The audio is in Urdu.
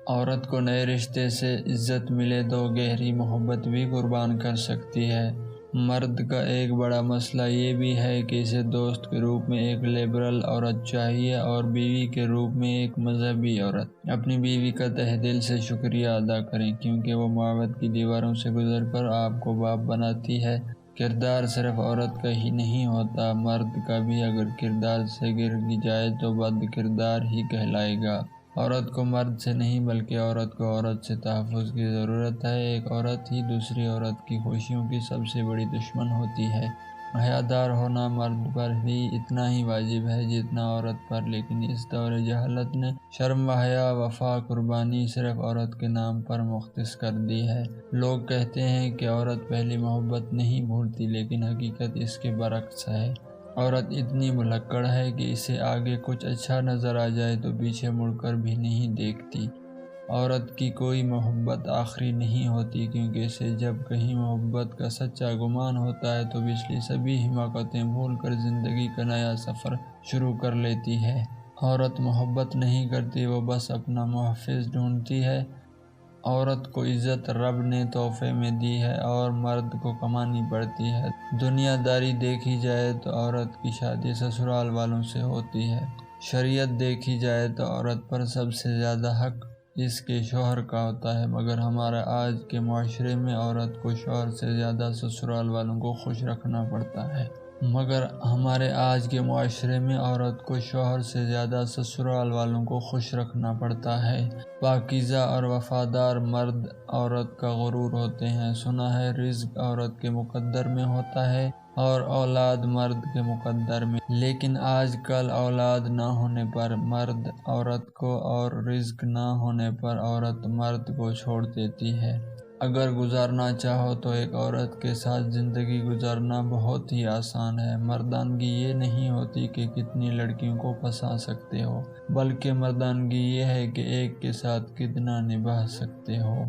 عورت کو نئے رشتے سے عزت ملے تو گہری محبت بھی قربان کر سکتی ہے۔ مرد کا ایک بڑا مسئلہ یہ بھی ہے کہ اسے دوست کے روپ میں ایک لبرل عورت چاہیے اور بیوی کے روپ میں ایک مذہبی عورت۔ اپنی بیوی کا تہہ دل سے شکریہ ادا کریں کیونکہ وہ محبت کی دیواروں سے گزر کر آپ کو باپ بناتی ہے۔ کردار صرف عورت کا ہی نہیں ہوتا، مرد کا بھی اگر کردار سے گر جائے تو بد کردار ہی کہلائے گا۔ عورت کو مرد سے نہیں بلکہ عورت کو عورت سے تحفظ کی ضرورت ہے۔ ایک عورت ہی دوسری عورت کی خوشیوں کی سب سے بڑی دشمن ہوتی ہے۔ حیادار ہونا مرد پر بھی اتنا ہی واجب ہے جتنا عورت پر، لیکن اس دور جہالت نے شرم و حیا، وفا، قربانی صرف عورت کے نام پر مختص کر دی ہے۔ لوگ کہتے ہیں کہ عورت پہلی محبت نہیں بھولتی، لیکن حقیقت اس کے برعکس ہے۔ عورت اتنی بھلکڑ ہے کہ اسے آگے کچھ اچھا نظر آ جائے تو پیچھے مڑ کر بھی نہیں دیکھتی۔ عورت کی کوئی محبت آخری نہیں ہوتی کیونکہ اسے جب کہیں محبت کا سچا گمان ہوتا ہے تو پچھلی سبھی حماقتیں بھول کر زندگی کا نیا سفر شروع کر لیتی ہے۔ عورت محبت نہیں کرتی، وہ بس اپنا محافظ ڈھونڈتی ہے۔ عورت کو عزت رب نے تحفے میں دی ہے اور مرد کو کمانی پڑتی ہے۔ دنیا داری دیکھی جائے تو عورت کی شادی سسرال والوں سے ہوتی ہے۔ شریعت دیکھی جائے تو عورت پر سب سے زیادہ حق اس کے شوہر کا ہوتا ہے، مگر ہمارے آج کے معاشرے میں عورت کو شوہر سے زیادہ سسرال والوں کو خوش رکھنا پڑتا ہے۔ پاکیزہ اور وفادار مرد عورت کا غرور ہوتے ہیں۔ سنا ہے رزق عورت کے مقدر میں ہوتا ہے اور اولاد مرد کے مقدر میں، لیکن آج کل اولاد نہ ہونے پر مرد عورت کو اور رزق نہ ہونے پر عورت مرد کو چھوڑ دیتی ہے۔ اگر گزارنا چاہو تو ایک عورت کے ساتھ زندگی گزارنا بہت ہی آسان ہے۔ مردانگی یہ نہیں ہوتی کہ کتنی لڑکیوں کو پسا سکتے ہو، بلکہ مردانگی یہ ہے کہ ایک کے ساتھ کتنا نبھا سکتے ہو۔